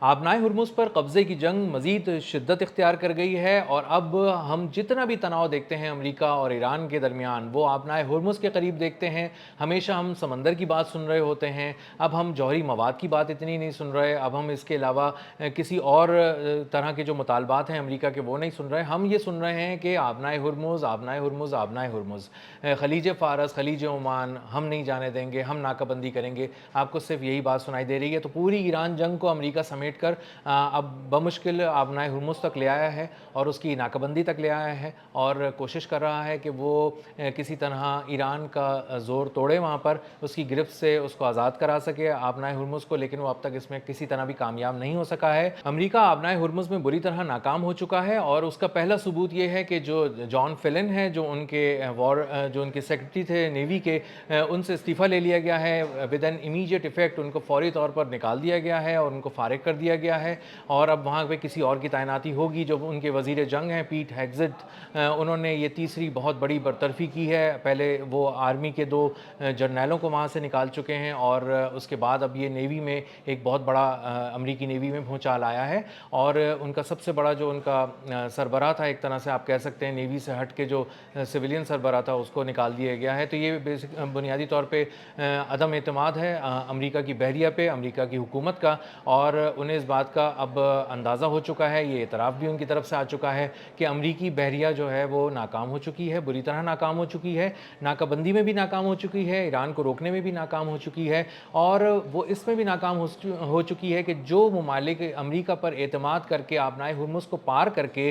آبنائے ہرمز پر قبضے کی جنگ مزید شدت اختیار کر گئی ہے اور اب ہم جتنا بھی تناؤ دیکھتے ہیں امریکہ اور ایران کے درمیان وہ آبنائے ہرمز کے قریب دیکھتے ہیں. ہمیشہ ہم سمندر کی بات سن رہے ہوتے ہیں. اب ہم جوہری مواد کی بات اتنی نہیں سن رہے. اب ہم اس کے علاوہ کسی اور طرح کے جو مطالبات ہیں امریکہ کے وہ نہیں سن رہے. ہم یہ سن رہے ہیں کہ آبنائے ہرمز آبنائے ہرمز آبنائے ہرمز, خلیج فارس, خلیج عمان ہم نہیں جانے دیں گے, ہم ناکہ بندی کریں گے. آپ کو صرف یہی بات سنائی دے رہی ہے. تو پوری ایران جنگ کو امریکہ سمیٹ کر اب بمشکل آبنائے ہرمز تک لے آیا ہے اور اس کی ناکہ بندی تک لے آیا ہے اور کوشش کر رہا ہے کہ وہ کسی طرح ایران کا زور توڑے وہاں پر, اس کی گرفت سے اس کو آزاد کرا سکے آبنائے ہرمز کو, لیکن وہ اب تک اس میں کسی طرح بھی کامیاب نہیں ہو سکا ہے. امریکہ آبنائے ہرمز میں بری طرح ناکام ہو چکا ہے اور اس کا پہلا ثبوت یہ ہے کہ جو جان فلن ہے, جو ان کے سیکرٹری تھے نیوی کے, ان سے استعفیٰ لے لیا گیا ہے ود این امیڈیٹ افیکٹ. ان کو فوری طور پر نکال دیا گیا ہے اور ان کو فارغ کر دیا گیا ہے اور اب وہاں پہ کسی اور کی تعیناتی ہوگی. جو ان کے وزیر جنگ ہیں پیٹ ہیگزٹ, انہوں نے یہ تیسری بہت بڑی برطرفی کی ہے. پہلے وہ آرمی کے 2 جرنیلوں کو وہاں سے نکال چکے ہیں اور اس کے بعد اب یہ نیوی میں ایک بہت بڑا امریکی نیوی میں بھونچال آیا ہے اور ان کا سب سے بڑا جو ان کا سربراہ تھا, ایک طرح سے آپ کہہ سکتے ہیں نیوی سے ہٹ کے جو سویلین سربراہ تھا, اس کو نکال دیا گیا ہے. تو یہ بنیادی طور پہ عدم اعتماد ہے امریکہ کی بحریہ پہ, امریکہ کی حکومت کا, اور انہیں اس بات کا اب اندازہ ہو چکا ہے, یہ اعتراف بھی ان کی طرف سے آ چکا ہے کہ امریکی بحریہ جو ہے وہ ناکام ہو چکی ہے, بری طرح ناکام ہو چکی ہے, ناکہ بندی میں بھی ناکام ہو چکی ہے, ایران کو روکنے میں بھی ناکام ہو چکی ہے, اور وہ اس میں بھی ناکام ہو چکی ہے کہ جو ممالک امریکہ پر اعتماد کر کے آبنائے ہرمز کو پار کر کے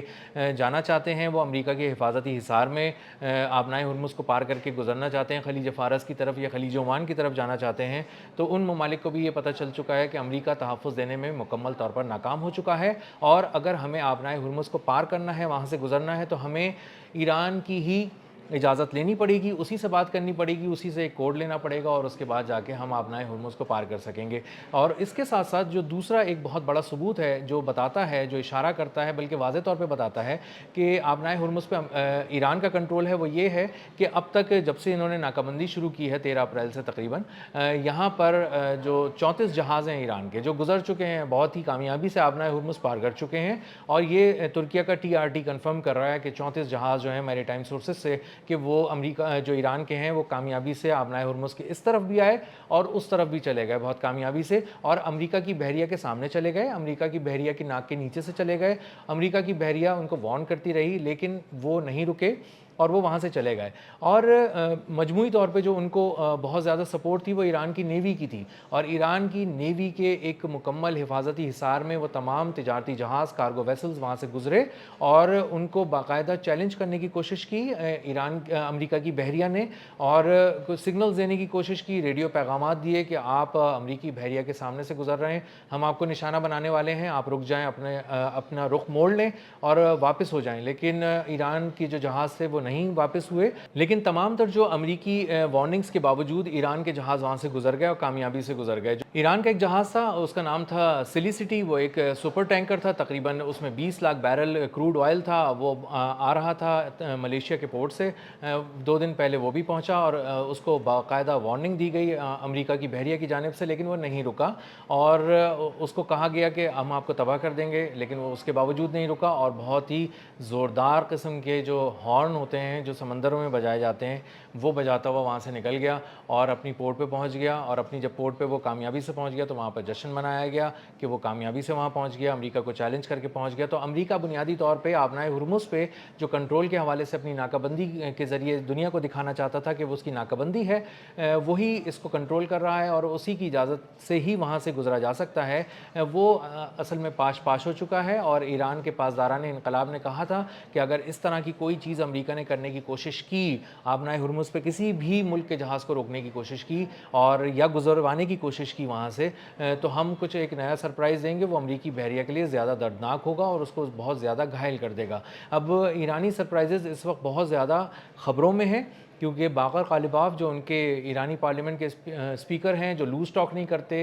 جانا چاہتے ہیں, وہ امریکہ کے حفاظتی حصار میں آبنائے ہرمز کو پار کر کے گزرنا چاہتے ہیں, خلیج فارس کی طرف یا خلیج عمان کی طرف جانا چاہتے ہیں, تو ان ممالک کو بھی یہ پتہ چل چکا ہے کہ امریکہ تحفظ دینے میں مکمل طور پر ناکام ہو چکا ہے. اور اگر ہمیں آبنائے ہرمز کو پار کرنا ہے, وہاں سے گزرنا ہے, تو ہمیں ایران کی ہی اجازت لینی پڑے گی, اسی سے بات کرنی پڑے گی, اسی سے ایک کوڈ لینا پڑے گا اور اس کے بعد جا کے ہم آبنائے ہرمز کو پار کر سکیں گے. اور اس کے ساتھ ساتھ جو دوسرا ایک بہت بڑا ثبوت ہے جو بتاتا ہے, جو اشارہ کرتا ہے, بلکہ واضح طور پہ بتاتا ہے کہ آبنائے ہرمز پہ ایران کا کنٹرول ہے, وہ یہ ہے کہ اب تک جب سے انہوں نے ناکہ بندی شروع کی ہے 13 اپریل سے تقریباً, یہاں پر جو 34 جہاز ہیں ایران کے جو گزر چکے ہیں, بہت ہی کامیابی سے آبنائے ہرمز پار کر چکے ہیں. اور یہ ترکیہ کا TRT کنفرم کر رہا ہے کہ 34 جہاز جو ہیں میری ٹائم سورسز سے, کہ وہ امریکہ جو ایران کے ہیں وہ کامیابی سے آبنائے ہرمز کے اس طرف بھی آئے اور اس طرف بھی چلے گئے بہت کامیابی سے, اور امریکہ کی بحریہ کے سامنے چلے گئے, امریکہ کی بحریہ کی ناک کے نیچے سے چلے گئے. امریکہ کی بحریہ ان کو وارن کرتی رہی لیکن وہ نہیں رکے اور وہ وہاں سے چلے گئے. اور مجموعی طور پہ جو ان کو بہت زیادہ سپورٹ تھی وہ ایران کی نیوی کی تھی, اور ایران کی نیوی کے ایک مکمل حفاظتی حصار میں وہ تمام تجارتی جہاز, کارگو ویسلز وہاں سے گزرے اور ان کو باقاعدہ چیلنج کرنے کی کوشش کی امریکہ کی بحریہ نے, اور سگنلز دینے کی کوشش کی, ریڈیو پیغامات دیے کہ آپ امریکی بحریہ کے سامنے سے گزر رہے ہیں, ہم آپ کو نشانہ بنانے والے ہیں, آپ رک جائیں, اپنا رخ موڑ لیں اور واپس ہو جائیں. لیکن ایران کی جو جہاز تھے وہ نہیں واپس ہوئے, لیکن تمام تر جو امریکی وارننگز کے باوجود ایران کے جہاز وہاں سے گزر گئے اور کامیابی سے گزر گئے. ایران کا ایک جہاز تھا, اس کا نام تھا سیلیسٹی, وہ ایک سپر ٹینکر تھا, تقریباً اس میں 20 لاکھ بیرل کروڈ آئل تھا, وہ آ رہا تھا ملیشیا کے پورٹ سے. 2 دن پہلے وہ بھی پہنچا اور اس کو باقاعدہ وارننگ دی گئی امریکہ کی بحریہ کی جانب سے, لیکن وہ نہیں رکا اور اس کو کہا گیا کہ ہم آپ کو تباہ کر دیں گے, لیکن وہ اس کے باوجود نہیں رکا اور بہت ہی زوردار قسم کے جو ہارن ہوتے ہیں جو سمندروں میں بجائے جاتے ہیں وہ بجاتا ہوا وہاں سے نکل گیا اور اپنی پورٹ پہ پہنچ گیا. اور اپنی جب پورٹ پہ وہ کامیابی سے پہنچ گیا تو وہاں پر جشن منایا گیا کہ وہ کامیابی سے وہاں پہنچ گیا, امریکہ کو چیلنج کر کے پہنچ گیا. تو امریکہ بنیادی طور پہ آبنائے ہرمز پہ جو کنٹرول کے حوالے سے اپنی ناکہ بندی کے ذریعے دنیا کو دکھانا چاہتا تھا کہ وہ اس کی ناکہ بندی ہے, وہی اس کو کنٹرول کر رہا ہے اور اسی کی اجازت سے ہی وہاں سے گزرا جا سکتا ہے. وہ اصل میں پاش ہو چکا ہے, اور ایران کے پاسداران انقلاب نے کہا تھا کہ اگر اس طرح کی کوئی چیز امریکہ نے کرنے کی کوشش کی, آبنائے ہرمز پہ کسی بھی ملک کے جہاز کو روکنے کی کوشش کی اور یا گزروانے کی کوشش کی وہاں سے, تو ہم کچھ ایک نیا سرپرائز دیں گے, وہ امریکی بحریہ کے لیے زیادہ دردناک ہوگا اور اس کو بہت زیادہ گھائل کر دے گا. اب ایرانی سرپرائزز اس وقت بہت زیادہ خبروں میں ہیں کیونکہ باقر غالباف جو ان کے ایرانی پارلیمنٹ کے اسپیکر ہیں، جو لوز ٹاک نہیں کرتے،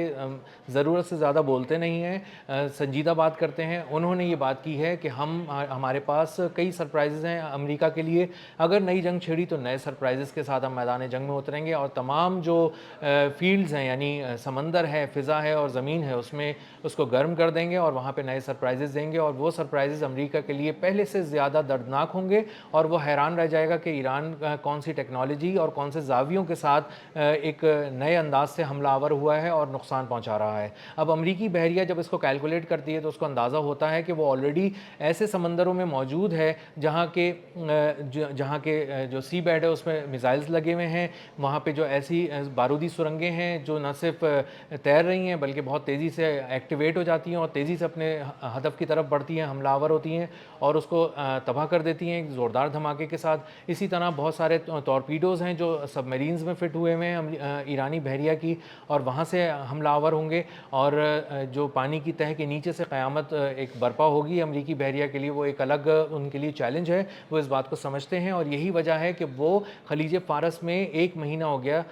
ضرورت سے زیادہ بولتے نہیں ہیں، سنجیدہ بات کرتے ہیں، انہوں نے یہ بات کی ہے کہ ہمارے پاس کئی سرپرائزز ہیں امریکہ کے لیے، اگر نئی جنگ چھڑی تو نئے سرپرائزز کے ساتھ ہم میدان جنگ میں اتریں گے، اور تمام جو فیلڈز ہیں یعنی سمندر ہے، فضا ہے اور زمین ہے، اس کو گرم کر دیں گے اور وہاں پہ نئے سرپرائزز دیں گے، اور وہ سرپرائزز امریکہ کے لیے پہلے سے زیادہ دردناک ہوں گے، اور وہ حیران رہ جائے گا کہ ایران کون سی ٹیکنالوجی اور کون سے زاویوں کے ساتھ ایک نئے انداز سے حملہ آور ہوا ہے اور نقصان پہنچا رہا ہے۔ اب امریکی بحریہ جب اس کو کیلکولیٹ کرتی ہے تو اس کو اندازہ ہوتا ہے کہ وہ آلریڈی ایسے سمندروں میں موجود ہے جہاں کے جو سی بیڈ ہے اس میں میزائلز لگے ہوئے ہیں، وہاں پہ جو ایسی بارودی سرنگیں ہیں جو نہ صرف تیر رہی ہیں بلکہ بہت تیزی سے ایکٹیویٹ ہو جاتی ہیں اور تیزی سے اپنے ہدف کی طرف بڑھتی ہیں، حملہ آور ہوتی ہیں اور اس کو تباہ کر دیتی ہیں ایک زوردار دھماکے کے ساتھ۔ اسی طرح بہت سارے ٹورپیڈوز ہیں جو سب میرینز میں فٹ ہوئے ہوئے ہیں ایرانی بحریہ کی، اور وہاں سے حملہ آور ہوں گے، اور جو پانی کی تہہ کے نیچے سے قیامت ایک برپا ہوگی امریکی بحریہ کے لیے، وہ ایک الگ ان کے لیے چیلنج ہے، وہ اس بات کو سمجھتے ہیں، اور یہی وجہ ہے کہ وہ خلیج فارس میں 1 مہینہ ہو گیا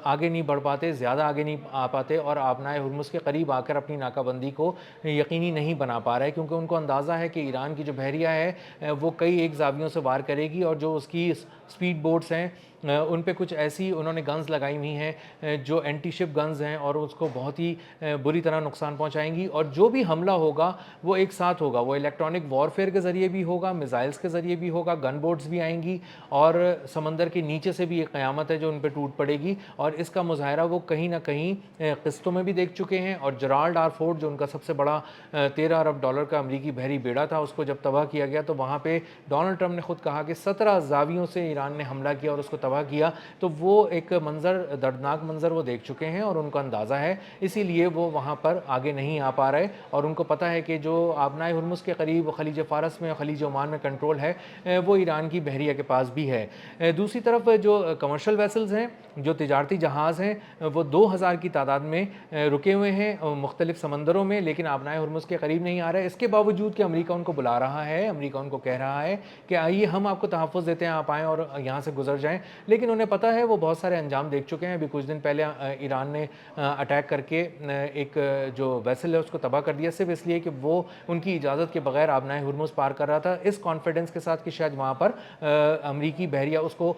آگے نہیں بڑھ پاتے، زیادہ آگے نہیں آ پاتے، اور آبنائے ہرمز کے قریب آ کر اپنی ناکہ بندی کو یقینی نہیں بنا پا رہے، کیونکہ ان کو اندازہ ہے کہ ایران کی جو بحریہ ہے وہ کئی ایک زاویوں سے وار کرے گی، اور جو اس کی سپیڈ بوٹس ہیں ان پہ کچھ ایسی انہوں نے گنز لگائی ہوئی ہیں جو اینٹی شپ گنز ہیں، اور اس کو بہت ہی بری طرح نقصان پہنچائیں گی، اور جو بھی حملہ ہوگا وہ ایک ساتھ ہوگا، وہ الیکٹرانک وارفیئر کے ذریعے بھی ہوگا، میزائلز کے ذریعے بھی ہوگا، گن بوٹس بھی آئیں گی، اور سمندر کے نیچے سے بھی ایک قیامت ہے جو ان پہ ٹوٹ پڑے گی، اور اس کا مظاہرہ وہ کہیں نہ کہیں قسطوں میں بھی دیکھ چکے ہیں، اور جرالڈ آر فورٹ جو ان کا سب سے بڑا $13 ارب کا امریکی بحری بیڑا تھا، اس کو جب تباہ کیا گیا تو وہاں پہ ڈونلڈ ٹرمپ نے خود کہا کہ 17 زاویوں سے ایران نے حملہ کیا اور اس کو تباہ کیا، تو وہ ایک منظر، دردناک منظر وہ دیکھ چکے ہیں اور ان کو اندازہ ہے، اسی لیے وہ وہاں پر آگے نہیں آ پا رہے، اور ان کو پتہ ہے کہ جو آبنائے ہرمز کے قریب خلیج فارس میں اور خلیج عمان میں کنٹرول ہے وہ ایران کی بحریہ کے پاس بھی ہے۔ دوسری طرف جو کمرشل ویسلز ہیں، جو تجارتی جہاز ہیں، وہ 2000 کی تعداد میں رکے ہوئے ہیں مختلف سمندروں میں، لیکن آبنائے ہرمز کے قریب نہیں آ رہے، اس کے باوجود کہ امریکہ ان کو بلا رہا ہے، امریکہ ان کو کہہ رہا ہے کہ آئیے ہم آپ کو تحفظ دیتے ہیں، آپ آئیں اور یہاں سے گزر جائیں، لیکن انہیں پتہ ہے وہ بہت سارے انجام دیکھ چکے ہیں۔ ابھی کچھ دن پہلے ایران نے اٹیک کر کے ایک جو ویسل ہے اس کو تباہ کر دیا، صرف اس لیے کہ وہ ان کی اجازت کے بغیر آبنائے ہرمز پار کر رہا تھا، اس کانفیڈنس کے ساتھ کہ شاید وہاں پر امریکی بحریہ اس کو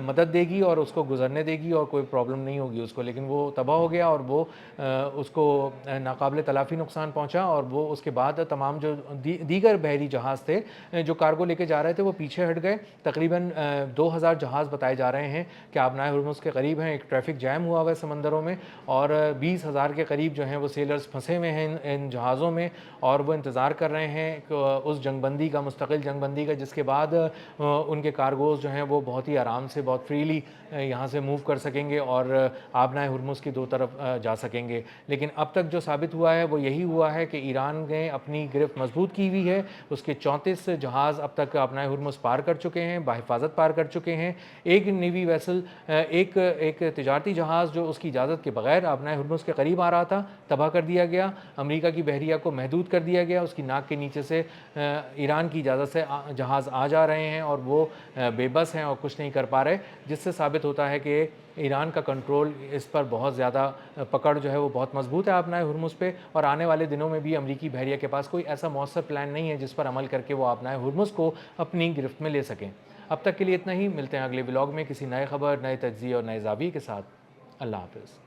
مدد دے گی اور اس کو گزرنے دے گی اور کوئی پرابلم نہیں ہوگی اس کو، لیکن وہ تباہ ہو گیا اور وہ اس کو ناقابل تلافی نقصان پہنچا، اور وہ اس کے بعد تمام جو دیگر بحری جہاز تھے جو کارگو لے کے جا رہے تھے وہ پیچھے ہٹ گئے۔ تقریباً 2000 جہاز بتائے جا رہے ہیں کہ آبنائے ہرمز کے قریب ہیں، ایک ٹریفک جیم ہوا ہوا ہے سمندروں میں، اور 20,000 کے قریب جو ہیں وہ سیلرز پھنسے ہوئے ہیں ان جہازوں میں، اور وہ انتظار کر رہے ہیں اس جنگ بندی کا، مستقل جنگ بندی کا، جس کے بعد ان کے کارگوز جو ہیں وہ بہت ہی آرام سے، بہت فریلی یہاں سے موو کر سکیں گے اور آبنائے ہرمز کی 2 طرف جا سکیں گے۔ لیکن اب تک جو ثابت ہوا ہے وہ یہی ہوا ہے کہ ایران نے اپنی گرفت مضبوط کی ہوئی ہے، اس کے 34 جہاز اب تک آبنائے ہرمز پار کر چکے ہیں، بحفاظت پار کر چکے ہیں، ایک نیوی ویسل، ایک تجارتی جہاز جو اس کی اجازت کے بغیر آبنائے ہرمز کے قریب آ رہا تھا تباہ کر دیا گیا، امریکہ کی بحریہ کو محدود کر دیا گیا، اس کی ناک کے نیچے سے ایران کی اجازت سے جہاز آ جا رہے ہیں اور وہ بے بس ہیں اور کچھ نہیں کر پا رہے، جس سے ثابت ہوتا ہے کہ ایران کا کنٹرول اس پر بہت زیادہ پکڑ جو ہے وہ بہت مضبوط ہے آبنائے ہرمز پہ، اور آنے والے دنوں میں بھی امریکی بحریہ کے پاس کوئی ایسا مؤثر پلان نہیں ہے جس پر عمل کر کے وہ آبنائے ہرمز کو اپنی گرفت میں لے سکیں۔ اب تک کے لیے اتنا ہی، ملتے ہیں اگلے ولاگ میں کسی نئے خبر، نئے تجزیے اور نئے زاویے کے ساتھ۔ اللہ حافظ۔